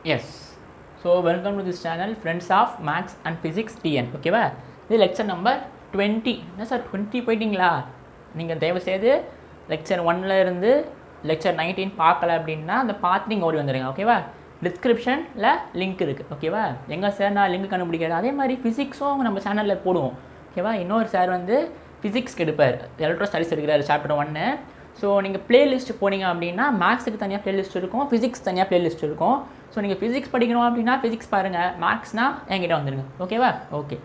Yes. So welcome to this channel, Friends of Maths and Physics TN. ஓகேவா, இது lecture number 20. என்ன sir 20 போயிட்டீங்களா? நீங்கள் தயவுசெய்து லெக்சர் 1ல் இருந்து லெக்சர் 19 பார்க்கல அப்படின்னா அந்த பார்த்து நீங்கள் ஓடி வந்துடுங்க. ஓகேவா, டிஸ்கிரிப்ஷனில் லிங்க் இருக்குது. ஓகேவா, எங்கள் சார் நான் லிங்க் கண்டுபிடிக்கிறது. அதே மாதிரி ஃபிசிக்ஸும் நம்ம சேனலில் போடுவோம். ஓகேவா, இன்னொரு சார் வந்து ஃபிசிக்ஸ்க்கு எடுப்பார், எலக்ட்ரோ ஸ்டடீஸ் எடுக்கிறார் சாப்டர் 1. ஸோ நீங்கள் ப்ளேலிஸ்ட் போனீங்க அப்படின்னா மேக்ஸுக்கு தனியாக ப்ளேலிஸ்ட் இருக்கும், ஃபிசிக்ஸ் தனியாக ப்ளேலிஸ்ட் இருக்கும். ஸோ நீங்கள் ஃபிசிக்ஸ் படிக்கணும் அப்படின்னா ஃபிசிக்ஸ் பாருங்கள், மேக்ஸ்னால் என்கிட்ட வந்துடுங்க. ஓகேவா, ஓகே.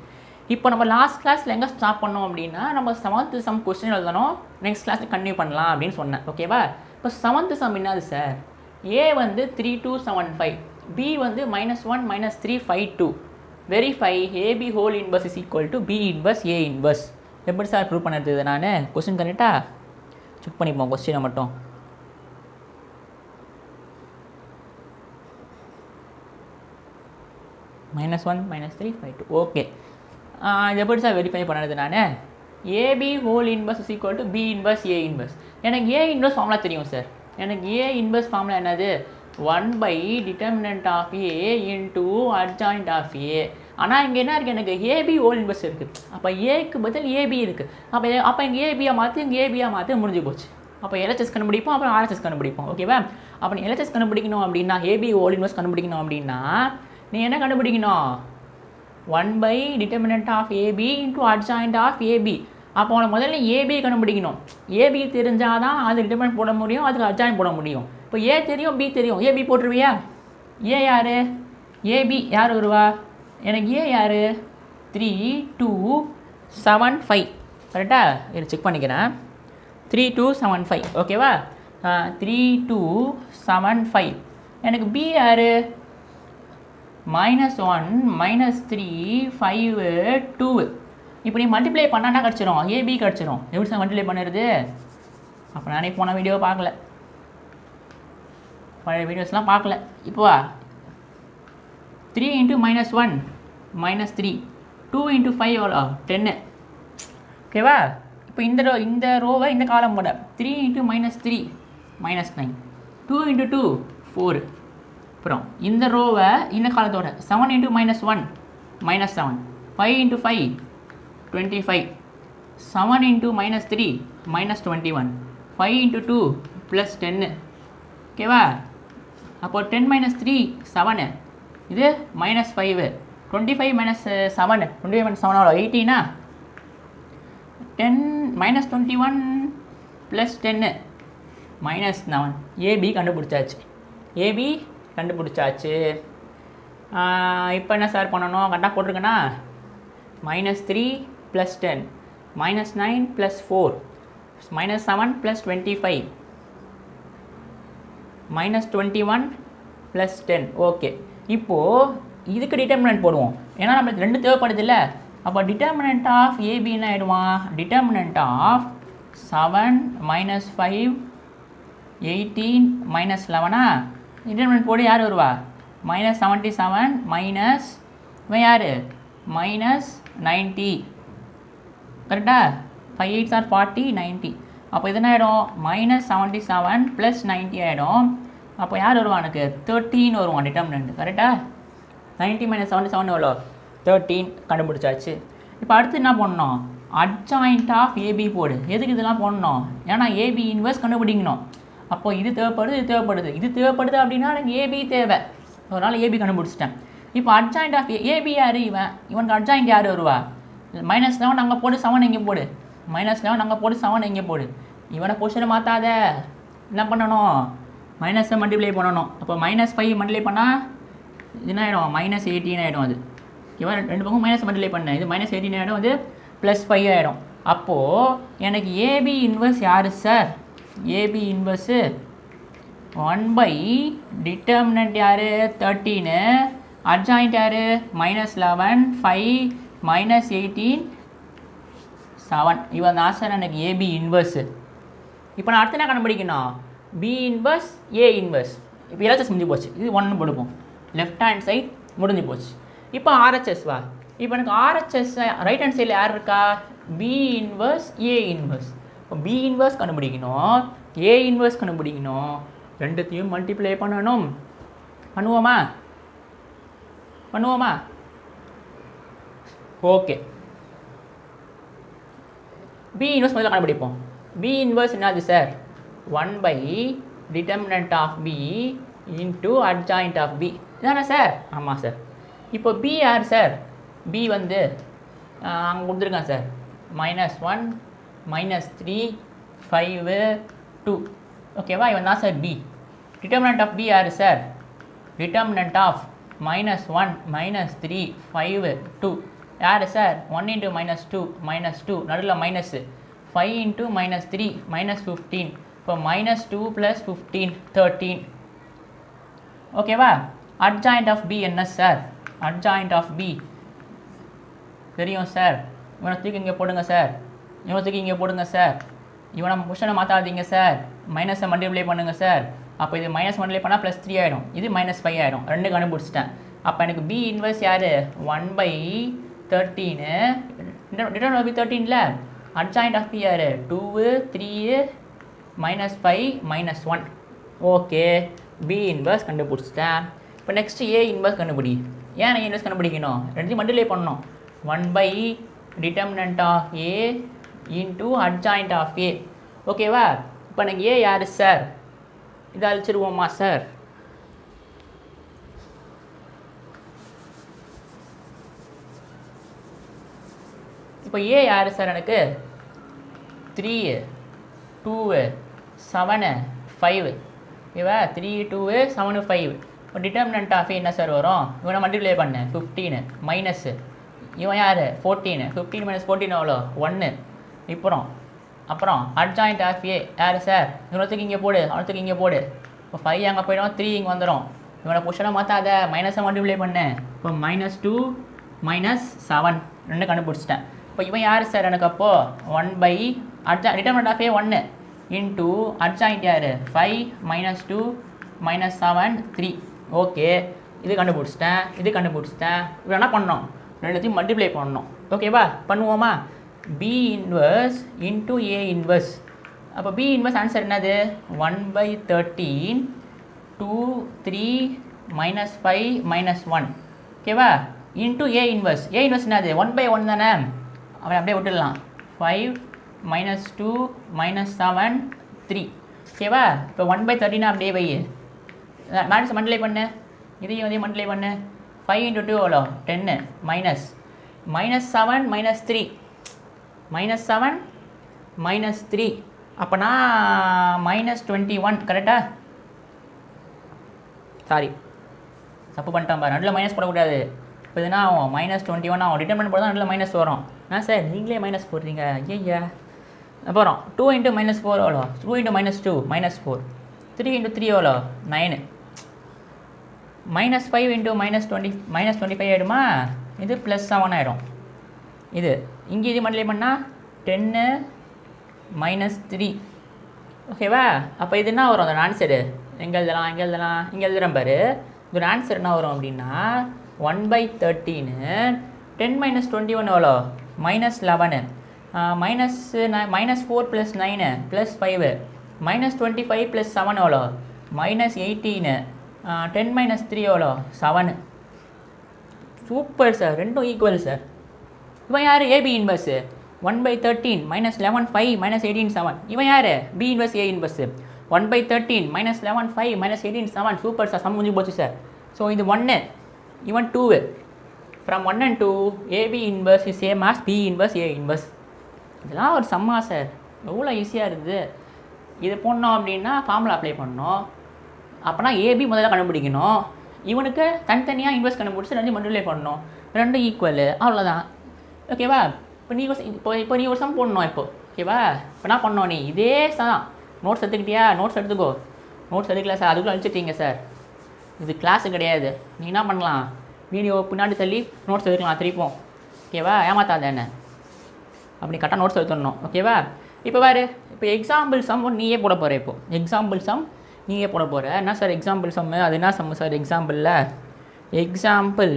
இப்போ நம்ம லாஸ்ட் கிளாஸில் எங்கே ஸ்டார்ட் பண்ணோம் அப்படின்னா நம்ம 7th சம் கொஸ்டின் எழுதணும், நெக்ஸ்ட் கிளாஸில் கன்டினியூ பண்ணலாம் அப்படின்னு சொன்னேன். ஓகேவா, இப்போ 7th சம் என்னது சார்? ஏ வந்து 3275, பி வந்து -1 -3 5 2. Verify AB whole inverse is equal to B inverse A inverse. எப்படி சார் ப்ரூவ் பண்ணுறது? நான் கொஸ்டின் கரெக்டா செக் பண்ணிப்போம் கொஸ்டினை மட்டும். -1 -3 5 2. ஓகே, இது எப்படி சார் வெரிஃபை பண்ணுறது? நான் AB whole inverse is equal to B inverse A inverse. எனக்கு ஏ இன்வர்ஸ் ஃபார்முலா தெரியும் சார். எனக்கு ஏ இன்வர்ஸ் ஃபார்முலா என்னது? 1/determinant of A into adjoint of A. ஆனால் இங்கே என்ன இருக்குது? எனக்கு ஏபி ஹோல் இன்வர்ஸ் இருக்குது. அப்போ ஏக்கு பதில் ஏபி இருக்குது. அப்போ இங்கே ஏபியாக மாற்றி இங்கே ஏபியாக மாற்றி முடிஞ்சு போச்சு. அப்போ எல்ஹெச்எஸ் கண்டுபிடிப்போம், அப்புறம் ஆர்ஹெச்எஸ் கண்டுபிடிப்போம். ஓகேவா, அப்போ நீ எல்ஹெச்எஸ் கண்டுபிடிக்கணும் அப்படின்னா ஏபி ஹோல் இன்வர்ஸ் கண்டுபிடிக்கணும் அப்படின்னா நீ என்ன கண்டுபிடிக்கணும்? 1/determinant of AB into adjoint of AB. அப்போ உனக்கு முதல்ல ஏபி கண்டுபிடிக்கணும். ஏபி தெரிஞ்சால் தான் அது டிட்டர்மினன்ட் போட முடியும், அதுக்கு அட்ஜாயின் போட முடியும். இப்போ ஏ தெரியும், பி தெரியும், ஏபி போட்டுருவியா? ஏ யார்? ஏபி யார் வருவா? எனக்கு ஏ யார்? 3 2 7 5. கரெக்டாக? இதை செக் பண்ணிக்கிறேன். 3 2 7 5. ஓகேவா, 3 2 7 5. எனக்கு பி யார்? -1 -3 5 2. இப்போ நீ மல்டிப்ளை பண்ணால் கிடச்சிரும், ஏபி கிடச்சிரும். எப்படி சார் மல்டிப்ளை பண்ணுறது? அப்போ நானே போன வீடியோ பார்க்கல, பழைய வீடியோஸ்லாம் பார்க்கல. இப்போ 3 × -1 -3 2 × 5 எவ்வளோ? 10. ஓகேவா, இப்போ இந்த ரோவை இந்த காலம் போட 3 × -3 -9 2 × 2 4. அப்புறம் இந்த ரோவை இந்த காலத்தோட 7 × -1 -7 5 × 5 25 7 × -3 -21 5 × 2 +10. ஓகேவா, அப்போ 10 - 3 7, இது -5 25 - 7 25 - 7 எவ்வளோ? 18. 10 -21 +10 -9. ஏபி கண்டுபிடிச்சாச்சு, ஏபி கண்டுபிடிச்சாச்சு. இப்போ என்ன சார் பண்ணணும்? கரெக்டாக போட்டிருக்கேன்னா -3 +10 -9 +4 -7 +25 -21 +10. ஓகே, இப்போது இதுக்கு டிட்டர்மினன்ட் போடுவோம், ஏன்னா நம்மளுக்கு 2 தேவைப்படுது இல்லை. அப்போ டிட்டர்மினன்ட் ஆஃப் ஏபி என்ன ஆகிடுவான்? Determinant of 7 -5 18 -11. டிட்டர்மினன்ட் போடு யார் வருவா? -77 மைனஸ் இவன் யார்? -90. கரெக்டா? 5 8s are 40 90. அப்போ இது என்ன ஆகிடும்? -77 +90 ஆகிடும். அப்போ யார் வருவா? எனக்கு 13 வருவான் டிட்டர்மினன்ட். கரெக்டா? 90 - 77 எவ்வளோ? 13 கண்டுபிடிச்சாச்சு. இப்போ அடுத்து என்ன பண்ணணும்? அட்ஜாயிண்ட் ஆஃப் ஏபி போடு. எதுக்கு இதெல்லாம் போடணும்? ஏன்னா ஏபி இன்வர்ஸ் கண்டுபிடிக்கணும். அப்போ இது தேவைப்படுது, இது தேவைப்படுது, இது தேவைப்படுது அப்படின்னா எனக்கு ஏபி தேவை. ஒரு நாள் ஏபி கண்டுபிடிச்சிட்டேன். இப்போ அட்ஜாயிண்ட் ஆஃப் ஏபி யார்? இவனுக்கு அட்ஜாயிண்ட் யார் வருவா? -11 அங்கே போடு, 7 இங்கே போடு. -11 அங்கே போடு, 7 இங்கே போடு. இவனை பொசிஷனை மாற்றாத. என்ன பண்ணணும்? மைனஸை மல்டிப்ளை பண்ணணும். அப்போ -5 மல்டிப்ளை பண்ணால் என்ன ஆகிடும்? -18 ஆகிடும். அது இவன் 2 பக்கம் மைனஸ் மல்டிப்ளை பண்ணேன், இது -18 ஆகிடும், அது +5 ஆகிடும். அப்போது எனக்கு ஏபி இன்வர்ஸ் யார் சார்? ஏபி இன்வர்ஸு 1/determinant யார்? 13. அட்ஜாயிண்ட் யார்? -11 5 -18 7. இவன் தான் சார் எனக்கு ஏபி இன்வர்ஸு. இப்போ நான் அடுத்து என்ன கண்டுபிடிக்கணும்? B inverse A inverse. இப்போ எல்ஹெச்எஸ் முடிஞ்சு போச்சு, இது 1 கொடுப்போம். லெஃப்ட் ஹேண்ட் சைட் முடிஞ்சு போச்சு. இப்போ ஆர்ஹெச்எஸ் வா. இப்போ எனக்கு ஆர்ஹெச்எஸ் ரைட் ஹேண்ட் சைடில் யார் இருக்கா? B inverse A inverse. இப்போ பி இன்வர்ஸ் கண்டுபிடிக்கணும், ஏ இன்வர்ஸ் கண்டுபிடிக்கணும், ரெண்டுத்தையும் மல்டிப்ளை பண்ணணும். பண்ணுவோமா? பண்ணுவோமா? ஓகே, பி இன்வர்ஸ் முதல்ல கண்டுபிடிப்போம். பி இன்வர்ஸ் என்னது sir? 1 by determinant of b into adjoint of b இதானே சார்? ஆமாம் சார். இப்போ பி யார் சார்? பி வந்து அங்கே கொடுத்துருக்கேன் சார். -1 -3 5 2 ஓகேவா? இவன் தான் sir B. Determinant of B யார் சார்? டிட்டர்மினன்ட் ஆஃப் -1 -3 5 2 யார் சார்? 1 into -2 -2 நடுவில் மைனஸு 5 into -3 -15 இப்போ -2 + 15 13 ஓகேவா? அட்ஜாயிண்ட் ஆஃப் பி என்ன சார்? அட்ஜாயிண்ட் ஆஃப் பி தெரியும் சார். இவனை தூக்கி இங்கே போடுங்க சார். இவனை தூக்கி இங்கே போடுங்க சார். இவனை பொசிஷனை மாற்றாதீங்க சார். மைனஸை மல்டிப்ளை பண்ணுங்கள் சார். அப்போ இது மைனஸ் மல்டிப்ளை பண்ணால் +3 ஆகிடும். இது -5 ஆகிடும். ரெண்டு கண்டுபிடிச்சிட்டேன். அப்போ எனக்கு பி இன்வர்ஸ் யார்? 1 by 13 டிட்டர்மினன்ட் ஆஃப் பி 13ல அட்ஜாயிண்ட் ஆஃப் பி யார்? 2 3 -5 -1 ஓகே, பி இன்வர்ஸ் கண்டுபிடிச்சிட்டேன். இப்போ நெக்ஸ்ட் ஏ இன்வர்ஸ் கண்டுபிடி. ஏன் நான் இன்வர்ஸ் கண்டுபிடிக்கணும்? ரெண்டு மல்டிப்ளை பண்ணணும். 1 by determinant of a into adjoint of a ஓகேவா? இப்போ எனக்கு ஏ யார் சார்? இதை அழிச்சிருவோமா சார்? இப்போ ஏ யார் சார்? எனக்கு 3 2 7 5 ஓகேவா? 3 2 7 5 இப்போ டிட்டர்மினன்ட் ஆஃப் என்ன சார் வரும்? இவனை மல்டிப்ளை பண்ணு 15 மைனஸு இவன் யார்? 14 15 - 14 எவ்வளோ? 1 அப்புறம் அட்ஜாயிண்ட் ஆஃப் ஏ யார் சார்? இவனத்துக்கு இங்கே போடு, அவனத்துக்கு இங்கே போடு. இப்போ 5 அங்கே போயிடும், 3 இங்கே வந்துடும். இவனை பொசிஷனை மாற்றாத, மைனஸை மல்டிப்ளை பண்ணு. இப்போ -2 -7 ரெண்டு கண்டுபிடிச்சிட்டேன். இப்போ இவன் யார் சார்? எனக்கு அப்போது 1 by determinant of A 1 into adjoint யார்? 5 -2 -7 3 ஓகே, இது கண்டுபிடிச்சிட்டேன். இப்போ என்ன பண்ணோம்? ரெண்டுத்தையும் மல்டிப்ளை பண்ணணும். ஓகேவா? பண்ணுவோமா? B inverse into A inverse. அப்போ பி இன்வர்ஸ் ஆன்சர் என்னது? 1 by 13 2 3 -5 -1 ஓகேவா? Into A inverse. A inverse என்னது? 1 by 1 தானே? அவன் அப்படியே விட்டுடலாம். 5 -2 -7 3 ஓகேவா? இப்போ 1 by 13 அப்படியே வை. மேட்ரிக்ஸ் மல்டிப்ளை பண்ணு. இதையும் மல்டிப்ளை பண்ணு. 5 into 2 எவ்வளோ? 10 மைனஸ் -7 -3 -7 -3 அப்போனா -21 கரெக்டா? சாரி, தப்பு பண்ணிட்டான் பாரு. நடுவில் மைனஸ் போடக்கூடாது. இப்போ இதுனா ஆகும் -21 ஆகும். டிட்டர்மினன்ட் போட தான் நடுவில் மைனஸ் வரும். சார் நீங்களே மைனஸ் போடுறீங்க ஐயா. அப்புறம் 2 into -4 எவ்வளோ? 2 into -2 -4 3 into 3 எவ்வளோ? 9 -5 into -25 ஆகிடுமா? இது +7 ஆகிடும். இது இங்கே இது மல்டிப்ளை பண்ணால் 10 -3 ஓகேவா? அப்போ இது என்ன வரும்? அதோட ஆன்சரு எங்கே எழுதுகிறேன் பாரு. இதோட ஆன்சர் என்ன வரும் அப்படின்னா 1 by 13 10 - 21 எவ்வளோ? -11 -4 + 9 + 5 -25 + 7 எவ்வளோ? -18 10 - 3 எவ்வளோ? 7 சூப்பர் சார், ரெண்டும் ஈக்குவல் சார். இவன் யார்? AB inverse 1 by 13 -11 5 -18 7. இவன் யார்? B inverse A inverse 1 by 13 -11 5 -18 7. Super sir, sum முடிஞ்சு போச்சு சார். ஸோ இது 1 இவன் 2 from 1 and 2 AB inverse is same as B inverse A inverse. இதெல்லாம் ஒரு சம்மா சார், எவ்வளோ ஈஸியாக இருக்குது. இது போடணும் அப்படின்னா ஃபார்முலா அப்ளை பண்ணணும். அப்போனா ஏபி முதல்ல கண்டுபிடிக்கணும். இவனுக்கு தனித்தனியாக இன்வெஸ்ட் கண்டுபிடிச்சி ரெண்டு மல்டிப்ளை பண்ணணும். ரெண்டும் ஈக்குவல், அவ்வளோதான். ஓகேவா? இப்போ நீ ஒரு சம் போடணும். ஓகேவா? இப்போ என்ன பண்ணணும்? நீ இதே தான் நோட்ஸ் எடுத்துக்கிட்டியா? நோட்ஸ் எடுத்துக்கோ. நோட்ஸ் எடுக்கல சார், அதுக்குள்ளே அழிச்சிட்டீங்க சார். இது கிளாஸு கிடையாது. நீ என்ன பண்ணலாம்? வீடியோ பின்னாடி தள்ளி நோட்ஸ் எடுக்கலாம் திருப்போம். ஓகேவா? ஏமாத்தாத என்ன, அப்படி கரெக்டாக நோட்ஸ் எடுத்துடணும். ஓகேவா? இப்போ வேறு இப்போ எக்ஸாம்பிள் சம் நீயே போட போகிற. இப்போது எக்ஸாம்பிள் சம் நீயே போட போகிற. என்ன சார் எக்ஸாம்பிள் சம்மு? அது என்ன சம்மு சார்? எக்ஸாம்பிளில் எக்ஸாம்பிள்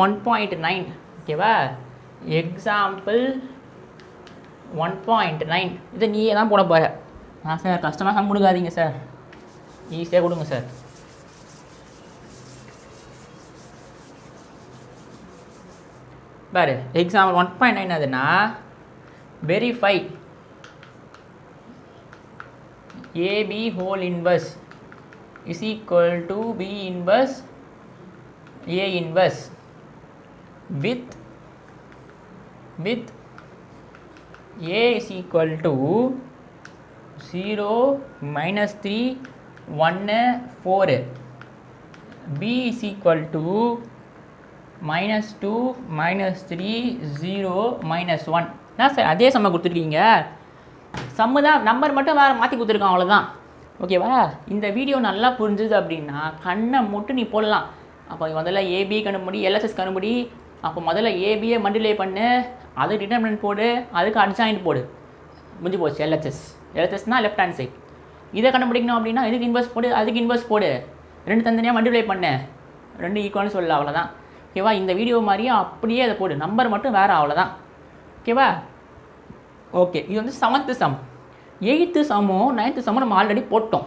1.9. ஓகேவா? எக்ஸாம்பிள் 1.9 இதை நீயே தான் போட போகிற. சார் கஷ்டமாக சம் கொடுக்காதீங்க சார், ஈஸியாக கொடுங்க சார். பாரு எக்ஸாம்பிள் 1.9 அதுன்னா verify AB whole inverse is equal to B inverse A inverse with a is equal to 0 minus 3 1 4 b is equal to minus 2 minus 3 0 minus 1 நான் சார் அதே சம்மை கொடுத்துருக்கீங்க சம்மு தான் நம்பர் மட்டும் வேறு மாற்றி கொடுத்துருக்கான் அவ்வளோதான் ஓகேவா இந்த வீடியோ நல்லா புரிஞ்சுது அப்படின்னா கண்ணை மட்டும் நீ போடலாம் அப்போ முதல்ல ஏபி கண்டுபிடி எல்எஸ்எஸ் கண்டுபிடி அப்போ முதல்ல ஏபியை மல்டிப்ளை பண்ணு அதுக்கு டிட்டர்மினன்ட் போடு அதுக்கு அட்ஜாயின்ட் போடு முடிஞ்சு போச்சு எல்எஸ்எஸ்னால் லெஃப்ட் ஹேண்ட் சைட் இதை கண்டுபிடிக்கணும் அப்படின்னா இதுக்கு இன்வெர்ஸ் போடு அதுக்கு இன்வெர்ஸ் போடு ரெண்டு தனியாக மல்டிப்ளை பண்ணு ரெண்டு ஈக்குவல்னு சொல்லல அவ்வளோதான் ஓகேவா இந்த வீடியோ மாதிரியே அப்படியே அதை போடு நம்பர் மட்டும் வேறு அவ்வளோதான் ஓகேவா ஓகே இது வந்து 7th சம் 8th சம்மும் 9th சம்மும் நம்ம ஆல்ரெடி போட்டோம்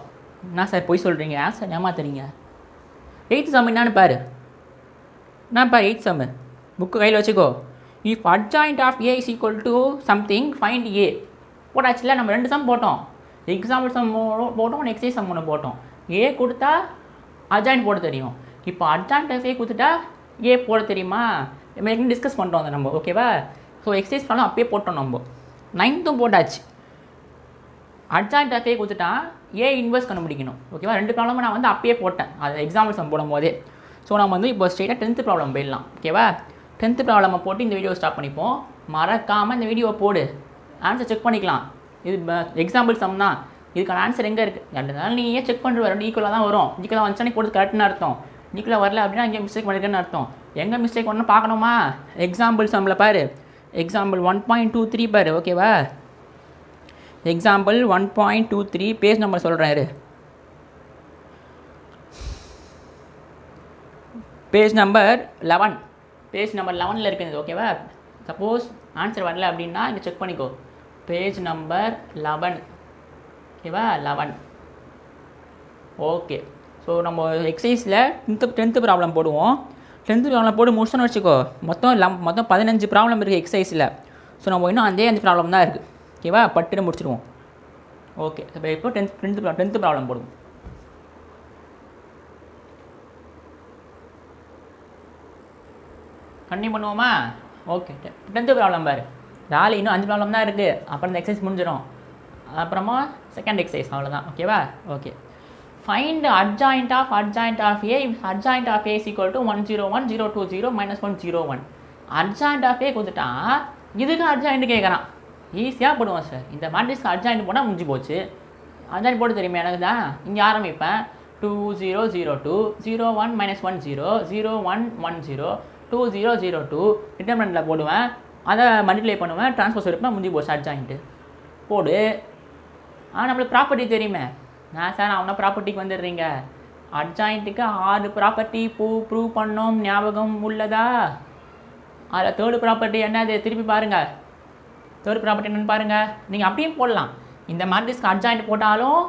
என்ன சார் போய் சொல்கிறீங்க ஆன்சர் ஏமாத்துறீங்க 8th சம் என்னான்னு பாரு என்னப்பா 8th சம்மு புக்கு கையில் வச்சுக்கோ if adjoint of A is equal to something find A போட்டாச்சுல நம்ம 2 சம் போட்டோம் எக்ஸாம்பிள் சம் போட்டோம் நெக்ஸ்ட் சம் ஒன்று போட்டோம் ஏ கொடுத்தா அட்ஜாயிண்ட் போட தெரியும் இப்போ அட்ஜாயிண்ட் ஆஃப் ஏ கொடுத்துட்டா ஏ போட தெரியுமா நம்ம டிஸ்கஸ் பண்ணுறோம் அதை நம்ம ஓகேவா ஸோ எக்ஸசைஸ் பண்ணலாம் அப்பயே போட்டோம் நம்ம 9th போட்டாச்சு அட்ஜாயிண்ட் ஆஃப் ஏ கொடுத்துட்டா ஏ இன்வெர்ஸ் கண்டுபிடிக்கணும் ஓகேவா 2 ப்ராப்ளமும் நான் வந்து அப்பயே போட்டேன் அது எக்ஸாம்பிள் சம் போடும் போதே ஸோ நம்ம வந்து இப்போ ஸ்ட்ரெயிட்டாக 10th ப்ராப்ளம் போயிடலாம் ஓகேவா 10th ப்ராப்ளமை போட்டு இந்த வீடியோ ஸ்டார்ட் பண்ணிப்போம் மறக்காமல் இந்த வீடியோவை போடு ஆன்சர் செக் பண்ணிக்கலாம் இது எக்ஸாம்பிள் சம் தான் இதுக்கான ஆன்சர் எங்கே இருக்குது ரெண்டுனாலும் நீயே செக் பண்ணுற ரெண்டு ஈக்குவலாக தான் வரும் ஈக்குவலாக வந்துச்சுன்னா போட்டு கரெக்ட்னு அர்த்தம் ஈக்குவலாக வரல அப்படின்னா இங்கே மிஸ்டேக் பண்ணிருக்கேன்னு அர்த்தம் எங்கே மிஸ்டேக் பண்ணணும் பார்க்கணுமா எக்ஸாம்பிள் சம்மில் பாரு எக்ஸாம்பிள் 1.23 பாரு ஓகேவா எக்ஸாம்பிள் 1.23 பேஜ் நம்பர் சொல்கிறேன் பேஜ் நம்பர் 11 பேஜ் நம்பர் 11ல் இருக்குது ஓகேவா சப்போஸ் ஆன்சர் வரல அப்படின்னா இங்கே செக் பண்ணிக்கோ பேஜ் நம்பர் 11 ஓகேவா 11 ஓகே ஸோ நம்ம எக்ஸசைஸில் 10th ப்ராப்ளம் போடுவோம் 10th ப்ராப்ளம் போட்டு முடிச்சோன்னு வச்சுக்கோ மொத்தம் 15 ப்ராப்ளம் இருக்குது எக்ஸசைஸில் ஸோ நம்ம இன்னும் அதே 5 ப்ராப்ளம் தான் இருக்குது ஓகேவா பட்டுன்னு முடிச்சிடுவோம் ஓகே இப்போ 10th ப்ராப்ளம் போடுவோம் கண்டினியூ பண்ணுவோமா ஓகே 10th ப்ராப்ளம் பாரு ராலி இன்னும் 5 ப்ராப்ளம் தான் இருக்குது அப்புறம் இந்த எக்ஸசைஸ் முடிஞ்சிடும் அப்புறமா செகண்ட் எக்ஸசைஸ் அவ்வளோதான் ஓகேவா okay find adjoint of A adjoint of A is equal to 101 020 -101 adjoint of A கொடுத்துட்டா இதுக்கு அட்ஜாயிண்ட் கேட்குறான் ஈஸியாக போடுவோம் சார் இந்த மேட்ரிக்ஸ்க்கு அட்ஜாயிண்ட் போனால் முடிஞ்சு போச்சு அட்ஜாயிண்ட் போட தெரியுமா எனக்கு தான் இங்கே ஆரம்பிப்பேன் 2002 01 -10 0110 2002 டிட்டர்மினன்ட்டில் போடுவேன் அதை மல்டிப்ளை பண்ணுவேன் ட்ரான்ஸ்போஸ் இருப்பேன் முடிஞ்சு போச்சு அட்ஜாயிண்ட்டு போடு நம்மளுக்கு ப்ராப்பர்ட்டி தெரியுமே நான் சார் அவனை ப்ராப்பர்ட்டிக்கு வந்துடுறீங்க அட்ஜாயிண்ட்டுக்கு 6 ப்ராப்பர்ட்டி ப்ரூவ் பண்ணோம் ஞாபகம் உள்ளதா அதில் 3rd ப்ராப்பர்ட்டி என்னது திருப்பி பாருங்கள் 3rd ப்ராப்பர்ட்டி என்னென்னு பாருங்கள் நீங்கள் அப்படியும் போடலாம் இந்த மேட்ரிக்ஸ்க்கு அட்ஜாயிண்ட் போட்டாலும்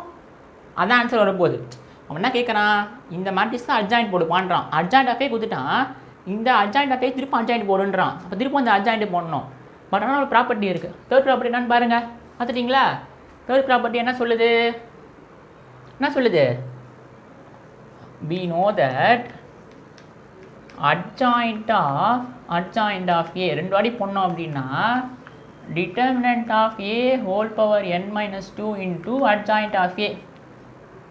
அதான் ஆன்சர் வரப்போகுது அவன் என்ன கேட்குறான் இந்த மேட்ரிக்ஸ்க்கு அட்ஜாயிண்ட் போடு பண்ணுறான் அட்ஜாயிண்ட் ஆஃபே கொடுத்துட்டான் இந்த அட்ஜாயிண்ட் ஆஃபே திருப்பி அட்ஜாயிண்ட் போடுன்றான் அப்போ திருப்பி அந்த அட்ஜாயிண்ட் போடணும் பட் ஆனால் ஒரு ப்ராப்பர்ட்டி இருக்குது 3rd ப்ராப்பர்ட்டி என்னன்னு பாருங்கள் பார்த்துட்டிங்களா 3rd ப்ராப்பர்ட்டி என்ன சொல்லுது we know that adjoint of a ரெண்டு வாட்டி பண்ணோம் அப்படின்னா determinant of a whole power n minus 2 into adjoint of a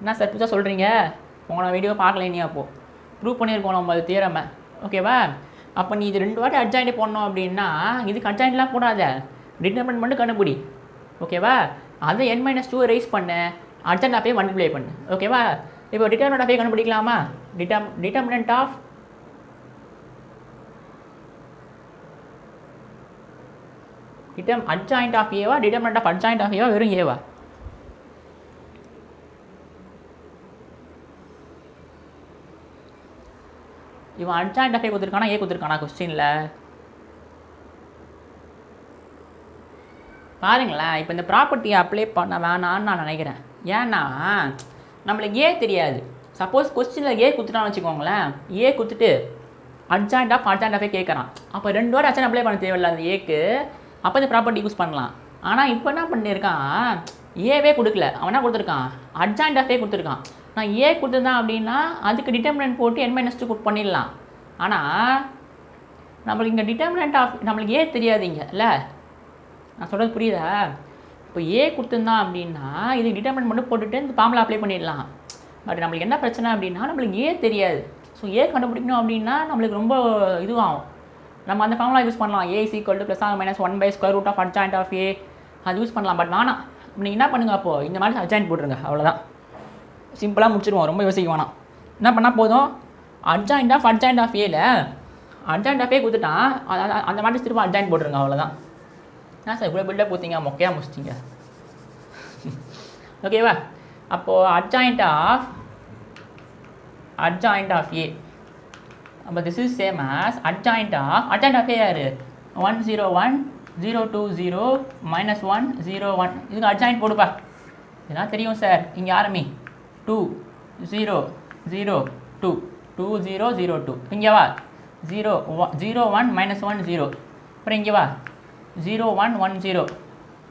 என்ன சார் புதுசாக சொல்கிறீங்க உங்களோட வீடியோ பார்க்கல நீ அப்போது ப்ரூவ் பண்ணியிருக்கோம் நம்ம அது தியரமை ஓகேவா அப்போ நீ இது 2 வாட்டி அட்ஜாயிண்ட் பண்ணோம் அப்படின்னா இதுக்கு அட்ஜாயிண்ட்லாம் போடாத டிட்டர்மினன்ட் மட்டும் கண்டுபிடி ஓகேவா அதை n minus 2 ரைஸ் பண்ணு அட்ஜாயிண்ட் ஆஃப் ஏ மல்டிப்ளை பண்ணு ஓகேவா இப்போ டிட்டர்மினன்ட் ஆஃப் ஏ கண்டுபிடிக்கலாமா டிட்டர்மினன்ட் ஆஃப் அட்ஜாயிண்ட் ஆஃப் ஏவா டிட்டர்மினன்ட் ஆஃப் அட்ஜாயிண்ட் ஆஃப் ஏவா வெறும் ஏவா இவன் அட்ஜாயிண்ட் ஆஃப் ஏ கொடுத்துருக்கானா ஏ கொடுத்துருக்கானா கொஸ்டினில் பாருங்களேன் இப்போ இந்த ப்ராப்பர்ட்டியை அப்ளை பண்ண வேணான்னு நான் நினைக்கிறேன் ஏன்னா நம்மளுக்கு ஏ தெரியாது சப்போஸ் கொஸ்டினில் ஏ கொடுத்துட்டான்னு வச்சுக்கோங்களேன் ஏ கொடுத்துட்டு அட்ஜாயிண்ட் ஆஃப் கேட்குறான். அப்போ 2 வாரம் அட்ஜாயிண்ட் அப்ளை பண்ண தேவையில்ல அந்த ஏக்கு. அப்போ இந்த ப்ராப்பர்ட்டி யூஸ் பண்ணலாம். ஆனால் இப்போ என்ன பண்ணியிருக்கான், ஏவே கொடுக்கல, அவன் என்ன கொடுத்துருக்கான், அட்ஜாயிண்ட் ஆஃபே கொடுத்துருக்கான். நான் ஏ கொடுத்துருந்தான் அப்படின்னா அதுக்கு டிட்டர்மினன்ட் போட்டு n-2 பண்ணிடலாம். ஆனால் நம்மளுக்கு இங்கே டிட்டர்மினன்ட் ஆஃப் நம்மளுக்கு ஏ தெரியாதுங்க இல்லை, நான் சொல்கிறது புரியுதா? இப்போ ஏ கொடுத்துருந்தான் அப்படின்னா இதுக்கு டிட்டர்மினன்ட் மட்டும் போட்டுட்டு இந்த ஃபார்முலா அப்ளை பண்ணிடலாம். பட் நம்மளுக்கு என்ன பிரச்சனை அப்படின்னா நம்மளுக்கு ஏ தெரியாது. ஸோ ஏ கண்டுபிடிக்கணும் அப்படின்னா நம்மளுக்கு ரொம்ப இதுவாகும். நம்ம அந்த ஃபார்முலா யூஸ் பண்ணலாம், a = +or - (1/√= adjoint of a) அது யூஸ் பண்ணலாம். பட் வேணாம், நீங்கள் என்ன பண்ணுங்கள், அப்போது இந்த மாதிரி அட்ஜாயிண்ட் போட்டுருங்க, அவ்வளோதான். சிம்பிளாக முடிச்சிடுவோம், ரொம்ப யோசிக்க வேணாம். என்ன பண்ணால் போதும், அட்ஜாயிண்ட் ஆஃப் ஏல அட்ஜாயிண்ட் ஆஃப் ஏ கொடுத்துட்டான், அந்த மாதிரி திரும்ப அட்ஜாயிண்ட் போட்டுருங்க, அவ்வளோதான். ஏன் சார் இவ்வளோ பில்டாக போத்தீங்க, மொக்கையாக முடிச்சிட்டிங்க. ஓகேவா? அப்போது அட்ஜாயிண்ட் ஆஃப் ஏ, அப்போ this is same as adjoint of A யார், 101 020 -1 01. இதுக்கு அட்ஜாயிண்ட் போடுப்பா, இதெல்லாம் தெரியும் சார். இங்கே ஆரம்பி 2 0 0 2 2 0 0 2. இங்கே வா 0 1 -1 0. அப்புறம் இங்கே வா 0 1 1 0.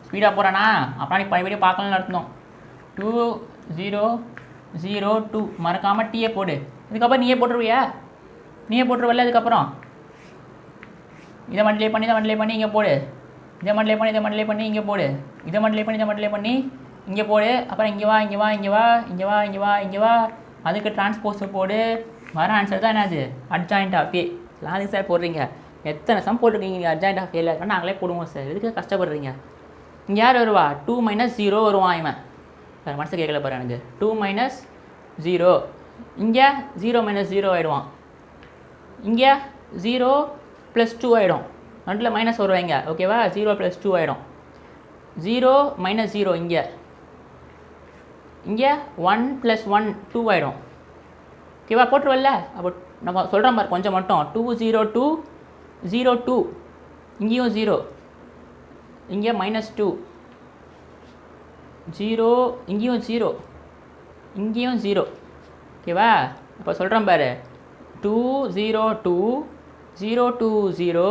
ஸ்பீடாக போகிறானா, அப்புறம் நீ பழைய வீடியோ பார்க்கலாம்னு அர்த்தம். 2 0 0 2. மறக்காமல் டீயே போடு. இதுக்கப்புறம் நீயே போட்டுருவியா, நீயே போட்டுருவல்ல. இதுக்கப்புறம் இதை மல்டிப்ளை பண்ணி இங்கே போடு, இதை மல்டிப்ளை பண்ணி இங்கே போடு, இதை மல்டிப்ளை பண்ணி இங்கே போடு. அப்புறம் இங்கே வா. அதுக்கு டிரான்ஸ்போஸ் போடு. வர ஆன்சர் தான் என்னது, அட்ஜாயிண்ட் ஆஃப் ஏ. அதுக்கு சார் போடுறீங்க, எத்தனை சம் போட்டிருக்கீங்க அட்ஜாயிண்ட் ஆஃப் ஏல, நாங்களே போடுவோம் சார், எதுக்கு கஷ்டப்படுறீங்க? இங்கே யார் வருவா, 2 - 0 வருவான் இவன். சார் மனசு கேட்கல பாரு எனக்கு. 2 - 0, இங்கே 0 - 0 ஆகிடுவான். இங்கே 0 + 2 ஆகிடும். ரெண்டில் மைனஸ் வருவாங்க, ஓகேவா? 0 + 2 ஆகிடும். 0 - 0 இங்கே 1 + 1 2 ஆகிடும். ஓகேவா? போட்டுருவல்ல. அப்போ நம்ம சொல்கிற மாதிரி கொஞ்சம் மட்டும் 2 0 2 0 2. இங்கேயும் 0, இங்கே -2 0, இங்கேயும் 0, இங்கேயும் 0. ஓகேவா? அப்போ சொல்கிறேன் பாரு, 2 0 2 0 2 0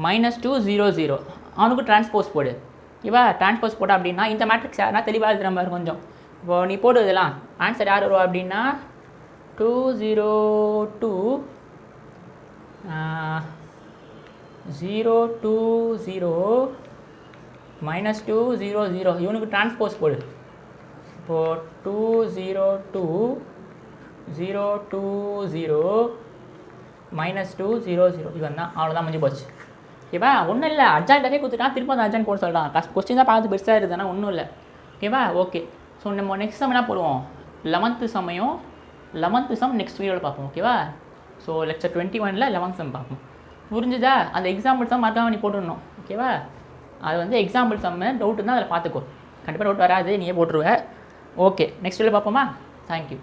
-2 0 0. அவனுக்கு டிரான்ஸ்போஸ் போடு. ஓகேவா? டிரான்ஸ்போஸ் போட்டா அப்படின்னா இந்த மேட்ரிக்ஸ் யாருன்னா தெளிவாக இருக்கிற மாதிரி கொஞ்சம். இப்போது நீ போடு, இதெல்லாம் ஆன்சர் யார் வருவா அப்படின்னா 2 0 2 0 2 0 -2 0 0. இவனுக்கு டிரான்ஸ்போஸ் போடு. இப்போது 2 0 2 0 2 0 -2 0 0. இவன் தான், அவ்வளோதான், முடிஞ்சு போச்சு. ஓகேவா? ஒன்றும் இல்லை, அட்ஜாயிண்டாகவே கொடுத்துட்டான், திரும்ப அந்த அட்ஜாயிண்ட் போட சொல்கிறான். கொஸ்டின் தான் பார்த்து பெருசாக இருக்குதுன்னா ஒன்றும் இல்லை. ஓகேவா? ஓகே. ஸோ நம்ம நெக்ஸ்ட் சம் என்ன போடுவோம், 11th சம் நெக்ஸ்ட் வீடியோவில் பார்ப்போம். ஓகேவா? ஸோ லெக்சர் 21ல் 11th சம் பார்ப்போம். புரிஞ்சுதா? அந்த எக்ஸாம்பிள் சம் மறக்காம நீ போட்டுடணும். ஓகேவா? அது வந்து எக்ஸாம்பிள் சம்மு டவுட் இருந்தால் அதில் பார்த்துக்கோ. கண்டிப்பாக டவுட் வராது, நீயே போட்டுருவேன். ஓகே, நெக்ஸ்ட் வீடியோ பார்ப்போமா? தேங்க்யூ.